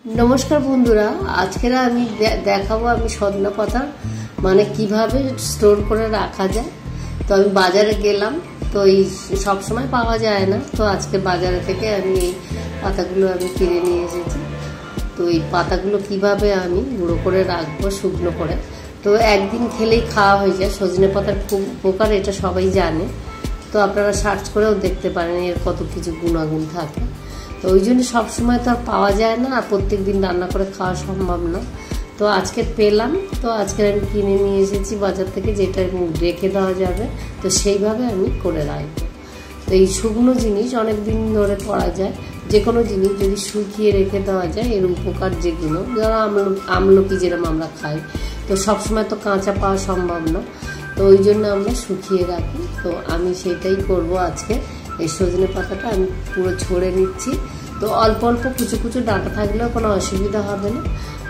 नमस्कार बंधुरा आज के আমি দেখাবো আমি সজনা পাতা মানে কিভাবে স্টোর করে রাখা যায়। তো আমি বাজারে গেলাম, তো এই সব সময় পাওয়া যায় না, তো আজকে বাজারে থেকে আমি এই পাতাগুলো আমি কিনে নিয়ে এসেছি। তো এই পাতাগুলো কিভাবে আমি গুঁড়ো করে রাখবো শুকনো করে, তো একদিন খেলেই খাওয়া হয়ে যায়। সজনে পাতার খুব উপকার, এটা সবাই জানে। তো আপনারা সার্চ করেও দেখতে পারেন এর কত কিছু গুণাগুণ থাকে। তো ওই জন্য সবসময় তো আর পাওয়া যায় না, আর প্রত্যেক দিন রান্না করে খাওয়া সম্ভব না। তো আজকে পেলাম, তো আজকে আমি কিনে নিয়ে এসেছি বাজার থেকে, যেটা রেখে দেওয়া যাবে। তো সেইভাবে আমি করে রাখবো। তো এই শুকনো জিনিস অনেক দিন ধরে করা যায়, যে কোনো জিনিস যদি শুকিয়ে রেখে দেওয়া যায় এর উপকার যেগুলো, যারা আমলকি যেরকম আমরা খাই, তো সবসময় তো কাঁচা পাওয়া সম্ভব না, তো ওই জন্য আমরা শুকিয়ে রাখি। তো আমি সেটাই করব আজকে। এই সজনে পাতাটা আমি পুরো ছড়ে নিচ্ছি। তো অল্প অল্প কুচু কুচু ডাঁটা থাকলেও কোনো অসুবিধা হবে না।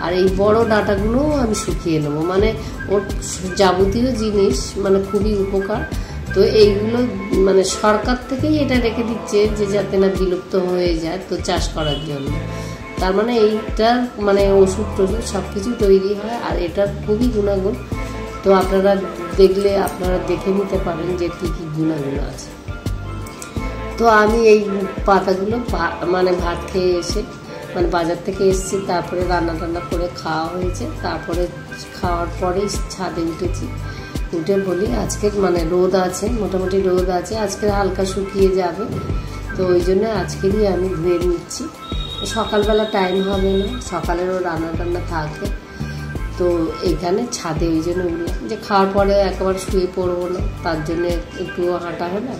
আর এই বড় ডাঁটাগুলোও আমি শুকিয়ে নেবো, মানে ওর যাবতীয় জিনিস মানে খুবই উপকার। তো এইগুলো মানে সরকার থেকেই এটা রেখে দিচ্ছে যে যাতে না বিলুপ্ত হয়ে যায়, তো চাষ করার জন্য। তার মানে এইটার মানে ওষুধ টষুধ সব কিছু তৈরি হয়, আর এটার খুবই গুণাগুণ। তো আপনারা দেখলে আপনারা দেখে নিতে পারেন যে কী কী গুণাগুণ আছে। তো আমি এই পাতাগুলো মানে ভাত খেয়ে এসে মানে বাজার থেকে এসেছি, তারপরে রান্না টান্না করে খাওয়া হয়েছে। তারপরে খাওয়ার পরেই ছাদে উঠেছি। উঠে বলি আজকে মানে রোদ আছে, মোটামুটি রোদ আছে, আজকে হালকা শুকিয়ে যাবে। তো ওই জন্য আজকেরই আমি ধুয়ে নিচ্ছি। সকালবেলা টাইম হবে না, সকালেরও রান্না টান্না থাকে। তো এইখানে ছাদে ওই জন্য উঠলাম যে খাওয়ার পরে একেবারে শুয়ে পড়বো না, তার জন্য একটু হাঁটা হলো।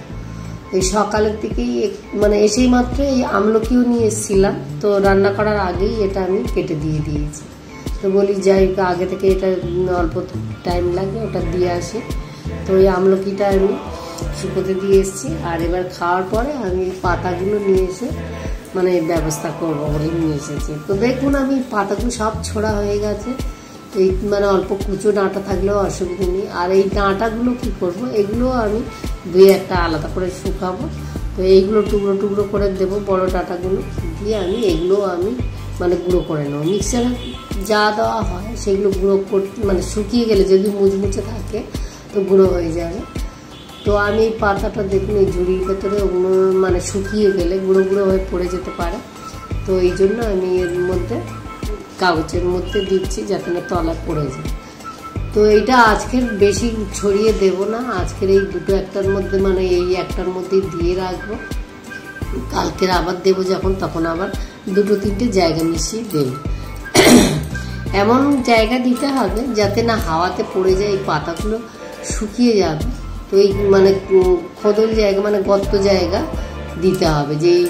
এই সকালের দিকেই মানে এসেই মাত্র এই আমলকিও নিয়ে এসেছিলাম, তো রান্না করার আগেই এটা আমি কেটে দিয়ে দিয়েছি। তো বলি যাই আগে থেকে এটা অল্প টাইম লাগে, ওটা দিয়ে আসি। তো ওই আমলকিটা আমি শুকোতে দিয়ে এসেছি। আর এবার খাওয়ার পরে আমি পাতাগুলো নিয়ে এসে মানে ব্যবস্থা করবো বলে নিয়ে এসেছি। তো দেখুন আমি পাতাগুলো সব ছোড়া হয়ে গেছে। এই মানে অল্প কুচো ডাঁটা থাকলেও অসুবিধা নেই। আর এই ডাঁটাগুলো কি করব, এগুলো আমি ধুয়ে একটা আলাদা করে শুকাবো। তো এইগুলো টুকরো টুকরো করে দেবো, বড় ডাঁটাগুলো দিয়ে আমি এগুলো আমি মানে গুঁড়ো করে নেবো। মিক্সারে যা দেওয়া হয় সেগুলো গুঁড়ো করতে মানে শুকিয়ে গেলে যদি মুচমুচে থাকে তো গুঁড়ো হয়ে যাবে। তো আমি এই পাতাটা দেখুন এই ঝুড়ির ভেতরে ওগুলো মানে শুকিয়ে গেলে গুঁড়ো গুঁড়ো হয়ে পড়ে যেতে পারে। তো এই জন্য আমি এর মধ্যে কাগজের মধ্যে দিচ্ছি যাতে না তলা পড়ে যায়। তো এইটা আজকের বেশি ছড়িয়ে দেব না, আজকের এই দুটো একটার মধ্যে মানে এই একটার মধ্যেই দিয়ে রাখবো। কালকের আবার দেবো যখন, তখন আবার দুটো তিনটে জায়গা মিশিয়ে দেব। এমন জায়গা দিতে হবে যাতে না হাওয়াতে পড়ে যায়, এই পাতাগুলো শুকিয়ে যাবে। তো এই মানে খোদল জায়গা মানে গর্ত জায়গা দিতে হবে, যে এই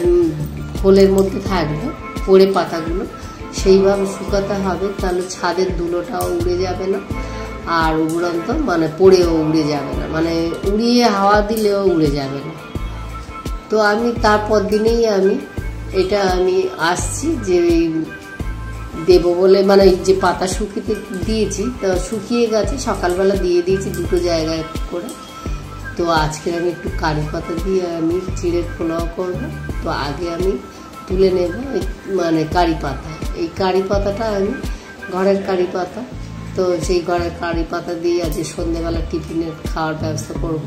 খোলের মধ্যে থাকবে পড়ে পাতাগুলো, সেইভাবে শুকাতে হবে। তাহলে ছাদের ধুলোটাও উড়ে যাবে না, আর উড়ন্ত মানে পড়েও উড়ে যাবে না, মানে উড়িয়ে হাওয়া দিলেও উড়ে যাবে না। তো আমি তারপর দিনেই আমি এটা আমি আসছি যে দেবো বলে, মানে যে পাতা শুকিয়ে দিয়েছি তা শুকিয়ে গেছে, সকালবেলা দিয়ে দিয়েছি দুটো জায়গায় করে। তো আজকে আমি একটু কারি পাতা দিয়ে আমি চিড়ের পোলাও করবো। তো আগে আমি তুলে নেব মানে কারি পাতা। এই কারি পাতাটা আমি ঘরের কারি পাতা, তো সেই ঘরের কারি পাতা দিয়ে আজকে সন্ধ্যেবেলা টিফিনের খাওয়ার ব্যবস্থা করব।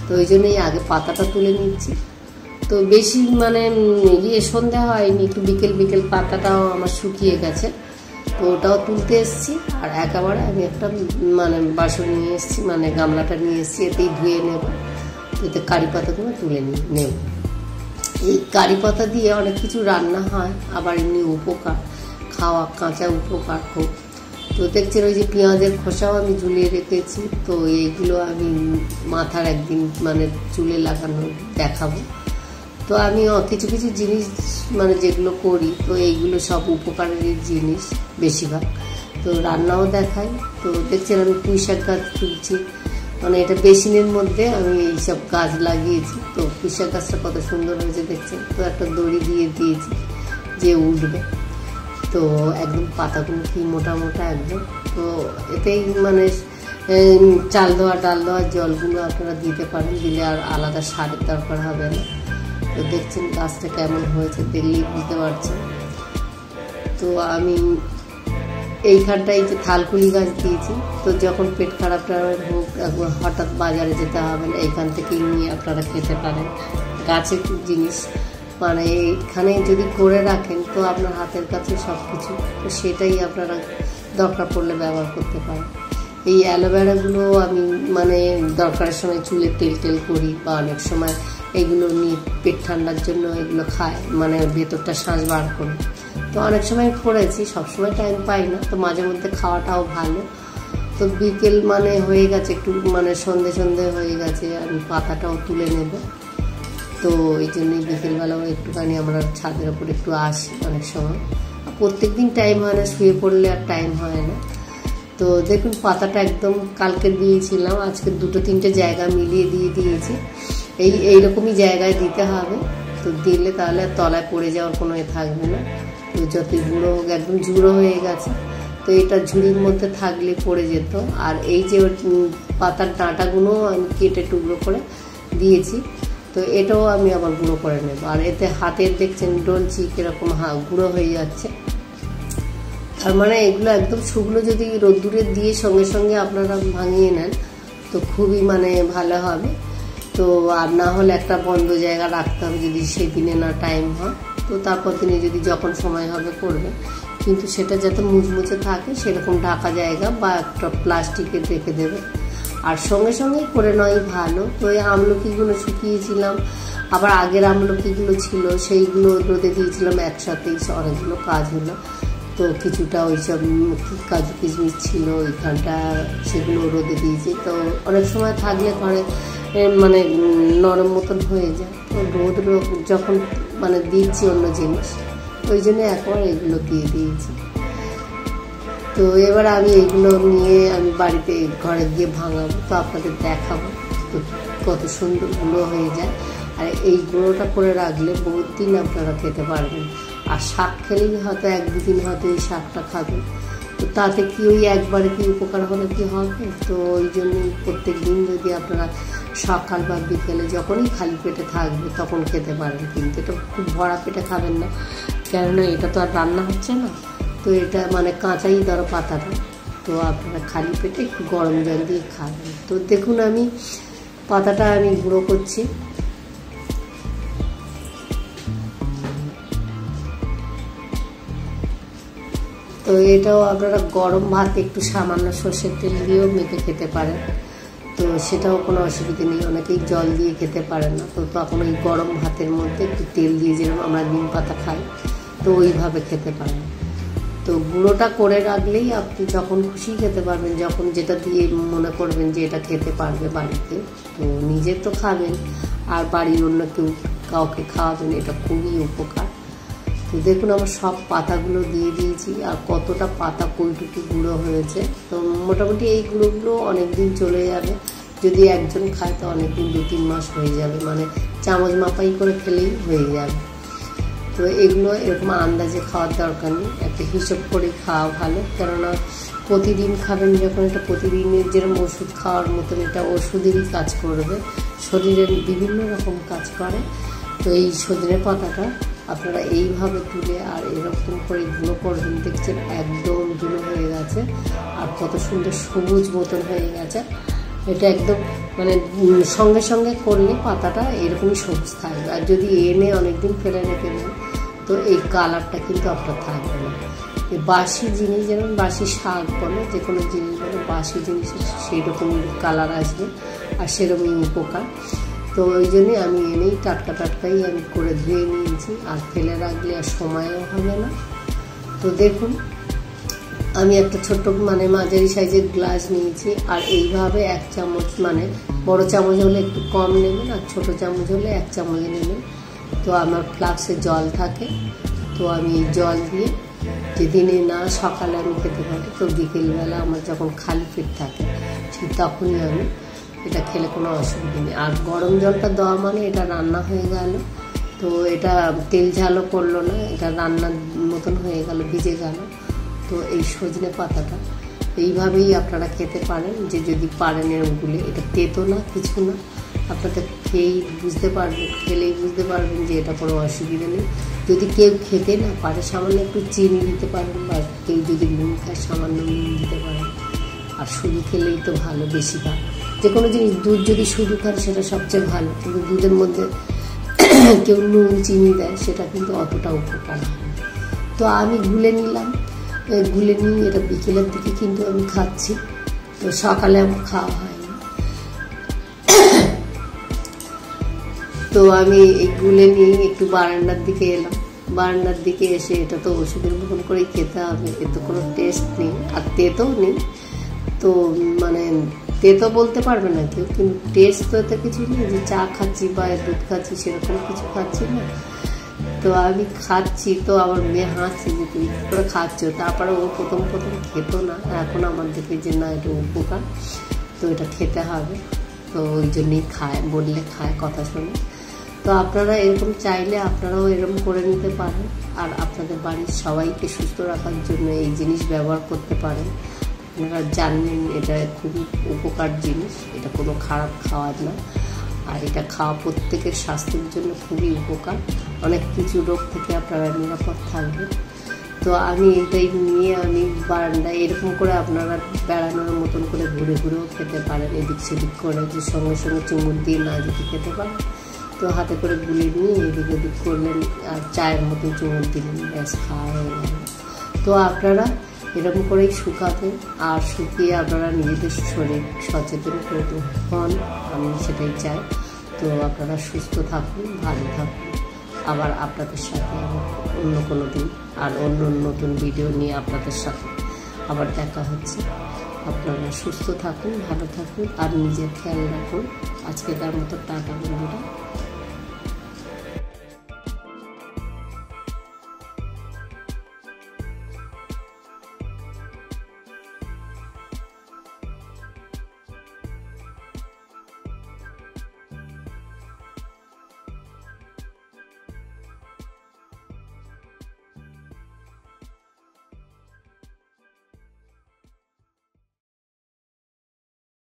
তো ওই জন্যই আগে পাতাটা তুলে নিচ্ছি। তো বেশি মানে সন্ধ্যা হয়নি, একটু বিকেল বিকেল পাতাটাও আমার শুকিয়ে গেছে, তো ওটাও তুলতে এসেছি। আর একেবারে আমি একটা মানে বাসন নিয়ে এসেছি, মানে গামলাটা নিয়ে এসেছি, এতেই ধুয়ে নেব। এতে কারি পাতাগুলো তুলে নেব। এই কারি পাতা দিয়ে অনেক কিছু রান্না হয়, আবার এমনি উপকার খাওয়া কাঁচা উপকার খুব। তো দেখছেন ওই যে পেঁয়াজের খোসাও আমি ঝুলিয়ে রেখেছি। তো এইগুলো আমি মাথার একদিন মানে চুলে লাগানো দেখাবো। তো আমি কিছু কিছু জিনিস মানে যেগুলো করি, তো এইগুলো সব উপকারের জিনিস বেশিরভাগ। তো রান্নাও দেখাই। তো দেখছেন আমি পুঁই শাক গাছ তুলছি, মানে এটা বেসিনের মধ্যে আমি এইসব গাছ লাগিয়েছি। তো পুঁই শাক গাছটা কত সুন্দর হয়েছে দেখছেন। তো একটা দড়ি দিয়ে দিয়েছি যে উঠবে। তো একদম পাতাগুলো কি মোটা মোটা একদম। তো এতেই মানে চাল দেওয়া ডাল দেওয়ার জলগুলো আপনারা দিতে পারেন, দিলে আর আলাদা সারের দরকার হবে না। তো দেখছেন গাছটা কেমন হয়েছে, দেখলেই বুঝতে পারছেন। তো আমি এইখানটায় যে থালকুলি গাছ দিয়েছি, তো যখন পেট খারাপ হোক হঠাৎ বাজারে যেতে হবে না, এইখান থেকেই নিয়ে আপনারা খেতে পারেন। গাছের জিনিস মানে এখানে যদি করে রাখেন তো আপনার হাতের কাছে সব কিছু, তো সেটাই আপনারা দরকার পড়লে ব্যবহার করতে পারেন। এই অ্যালোভেরাগুলো আমি মানে দরকারের সময় চুলে তেল করি, বা অনেক সময় এগুলো নিয়ে পেট ঠান্ডার জন্য এগুলো খায়, মানে ভেতরটা শ্বাস বার করে। তো অনেক সময় করেছি, সবসময় টাইম পাই না, তো মাঝে মধ্যে খাওয়াটাও ভালো। তো বিকেল মানে হয়ে গেছে, একটু মানে সন্ধে হয়ে গেছে, আমি পাতাটাও তুলে নেব। তো এই জন্যই বিকেলবেলাও একটুখানি আমরা ছাদের ওপর একটু আসি অনেক সময়। প্রত্যেক দিন টাইম হয় না, শুয়ে পড়লে আর টাইম হয় না। তো দেখুন পাতাটা একদম কালকে দিয়েছিলাম, আজকে 2-3টে জায়গা মিলিয়ে দিয়েছি। এইরকমই জায়গায় দিতে হবে, তো দিলে তাহলে তলায় পড়ে যাওয়ার কোনো থাকবে না। তো যতই গুঁড়ো হোক, একদম ঝুড়ো হয়ে গেছে, তো এটা ঝুড়ির মধ্যে থাকলে পড়ে যেত। আর এই যে পাতার ডাঁটাগুলো আমি কেটে টুকরো করে দিয়েছি, তো এটাও আমি আবার গুঁড়ো করে নেব। আর এতে হাতের দেখছেন ডলছি কীরকম গুঁড়ো হয়ে যাচ্ছে, তার মানে এগুলো একদম শুকনো যদি রোদ্দুরে দিয়ে সঙ্গে আপনারা ভাঙিয়ে নেন তো খুবই মানে ভালো হবে। তো আর না হলে একটা বন্ধ জায়গা রাখতে হবে, যদি সেই দিনে না টাইম হয়, তো তারপর দিনে যদি যখন সময় হবে করবে, কিন্তু সেটা যাতে মুচমুচে থাকে সেরকম ঢাকা জায়গা বা একটা প্লাস্টিকে রেখে দেবে। আর সঙ্গে করে নয় ভালো। তো এই আমলকিগুলো শুকিয়েছিলাম, আবার আগের আমলকিগুলো ছিল সেইগুলো রোদে দিয়েছিলাম একসাথেই, অনেকগুলো কাজ হলো। তো কিছুটা ওইসব কাজু কিশমিশ ছিল ওইখানটা, সেগুলো রোদে দিয়েছি। তো অনেক সময় থাকলে ঘরে মানে নরম মতন হয়ে যায়, তো রোদ যখন মানে দিচ্ছি অন্য জিনিস, ওই জন্য একবার এগুলো দিয়ে দিয়েছি। তো এবার আমি এইগুলো নিয়ে আমি বাড়িতে ঘরে গিয়ে ভাঙাবো, তো আপনাদের দেখাবো তো কত সুন্দর গুঁড়ো হয়ে যায়। আর এই গুঁড়োটা করে রাখলে বহুত দিন আপনারা খেতে পারবেন। আর শাক খেলেই হয়তো 1-2 দিন হয়তো এই শাকটা খাবেন, তো তাতে কি ওই একবারে কি উপকার হলে কি হবে? তো ওই জন্যই প্রত্যেক দিন যদি আপনারা সকাল বা বিকেলে যখনই খালি পেটে থাকবে তখন খেতে পারেন, কিন্তু এটা খুব ভরা পেটে খাবেন না, কেননা এটা তো আর রান্না হচ্ছে না। তো এটা মানে কাঁচাই ধরো পাতাটা, তো আপনারা খালি পেটে একটু গরম জল দিয়ে খাবেন। তো দেখুন আমি পাতাটা আমি গুঁড়ো করছি। তো এটাও আপনারা গরম ভাত একটু সামান্য সর্ষের তেল দিয়েও মেখে খেতে পারেন, তো সেটাও কোনো অসুবিধা নেই। অনেকেই জল দিয়ে খেতে পারেন না, তো তখন ওই গরম ভাতের মধ্যে একটু তেল দিয়ে, যেরকম আমরা নিম পাতা খাই, তো ওইভাবে খেতে পারেন। তো গুঁড়োটা করে রাখলেই আপনি যখন খুশি খেতে পারবেন, যখন যেটা দিয়ে মনে করবেন যে এটা খেতে পারবে বাড়িতে, তো নিজে তো খাবেন আর বাড়ির অন্য কাউকে খাওয়াবেন, এটা খুবই উপকার। তো দেখুন আমার সব পাতাগুলো দিয়ে দিয়েছি, আর কতটা পাতা কইটুকু গুঁড়ো হয়েছে। তো মোটামুটি এই গুঁড়োগুলো অনেক দিন চলে যাবে, যদি একজন খায় তো অনেক দিন 2-3 মাস হয়ে যাবে, মানে চামচ মাপাই করে খেলেই হয়ে যাবে। তো এগুলো এরকম আন্দাজে খাওয়ার দরকার নেই, একটা হিসেব করে খাওয়া ভালো, কেননা প্রতিদিন খাবেন যখন, এটা প্রতিদিনের যেরকম ওষুধ খাওয়ার মতন, এটা ওষুধেরই কাজ করবে, শরীরের বিভিন্ন রকম কাজ করে। তো এই সজনে পাতাটা আপনারা এইভাবে তুলে আর এরকম করে গুঁড়ো করবেন, দেখছেন একদম ধুলো হয়ে গেছে আর কত সুন্দর সবুজ মতন হয়ে গেছে। এটা একদম মানে সঙ্গে করলে পাতাটা এরকমই সবুজ থাকবে, আর যদি এনে অনেকদিন ফেলে রেখে দেন তো এই কালারটা কিন্তু আপনার থাকবে না। এই বাসি জিনিস, যেমন বাসি শাক বলে, যে কোনো জিনিস বলে বাসি জিনিসের সেই রকম কালার আসবে আর সেরকমই উপকার। তো ওই জন্যই আমি এনেই টাটকাই আমি করে ধুয়ে নিয়েছি, আর ফেলে রাখলে আর সময়ও হবে না। তো দেখুন আমি একটা ছোট্ট মানে মাঝারি সাইজের গ্লাস নিয়েছি, আর এইভাবে 1 চামচ, মানে বড় চামচ হলে একটু কম নেবেন আর ছোট চামচ হলে 1 চামচ নেবেন। তো আমার ফ্লাক্সে জল থাকে, তো আমি জল দিয়ে, যেদিনে না সকালে আমি খেতে পারি, তো বিকেলবেলা আমার যখন খালি পেট থাকে ঠিক তখনই আমি এটা খেলে কোনো অসুবিধা নেই। আর গরম জলটা দেওয়া মানে এটা রান্না হয়ে গেল, তো এটা তেল ঝালও করলো না, এটা রান্নার মতন হয়ে গেল, ভিজে গেল। তো এই সজনে পাতাটা এইভাবেই আপনারা খেতে পারেন, যে যদি পারেন এরকম গুলে, এটা তেতো না কিছু না, আপনাদের খেলেই বুঝতে পারবেন যে এটা কোনো অসুবিধা নেই। যদি কেউ খেতে না পারে সামান্য একটু চিনি দিতে পারেন, বা কেউ যদি নুন খায় সামান্য নুন দিতে পারেন। আর শুধু খেলেই তো ভালো, বেশি ভালো। যে কোনো জিনিস, দুধ যদি শুধু খান সেটা সবচেয়ে ভালো, কিন্তু দুধের মধ্যে কেউ নুন চিনি দেয় সেটা কিন্তু অতটা উপকার হয় না। তো আমি গুলে নিলাম, গুলে নিয়ে এটা বিকেলের দিকে কিন্তু আমি খাচ্ছি। তো সকালে আমার খাওয়া হয়নি। তো আমি এই গুলে নিয়ে একটু বারান্দার দিকে এলাম। বারান্দার দিকে এসে এটা তো ওষুধের মতন করেই খেতে হবে, এতে কোনো টেস্ট নেই আর তেতও নেই। তো মানে তেতো বলতে পারবে না কেউ, কিন্তু টেস্ট তো এতে কিছু নেই যে চা খাচ্ছি বা দুধ খাচ্ছি সেরকম কিছু খাচ্ছি না। তো আমি খাচ্ছি, তো আমার মেয়ে হাসছে যে তুই করে খাচ্ছ। তারপরে ও প্রথম খেতো না, এখন আমার দেখে যে না এটা উপকার, তো এটা খেতে হবে। তো ওই জন্যই খায়, বললে খায়, কথা শোনে। তো আপনারা এরকম চাইলে আপনারাও এরকম করে নিতে পারেন। আর আপনাদের বাড়ির সবাইকে সুস্থ রাখার জন্য এই জিনিস ব্যবহার করতে পারেন। আপনারা জানেন এটা খুবই উপকার জিনিস, এটা কোনো খারাপ খাওয়ার না। আর এটা খাওয়া প্রত্যেকের স্বাস্থ্যের জন্য খুবই উপকার, অনেক কিছু রোগ থেকে আপনারা নিরাপদ থাকবেন। তো আমি এটাই নিয়ে আমি বারান্দায় এরকম করে আপনারা বেড়ানোর মতন করে ঘুরে ঘুরেও খেতে পারেন, এদিক সেদিক করে, যে সঙ্গে সঙ্গে চুমুক দিয়ে না যদি খেতে পারেন তো হাতে করে গুলে নিয়ে এদিক ওদিক করলেন আর চায়ের মতন চুমুক দিলেন, ব্যাস খাওয়া হয়ে গেল। তো আপনারা এরকম করেই শুকাবেন, আর শুকিয়ে আপনারা নিজেদের শরীর সচেতন করে হন, আমি সেটাই চাই। তো আপনারা সুস্থ থাকুন, ভালো থাকুন। আবার আপনাদের সাথে অন্য কোনো দিন আর অন্য নতুন ভিডিও নিয়ে আপনাদের সাথে আবার দেখা হচ্ছে। আপনারা সুস্থ থাকুন, ভালো থাকুন আর নিজের খেয়াল রাখুন। আজকে তার মতো টাটা বন্ধুরা।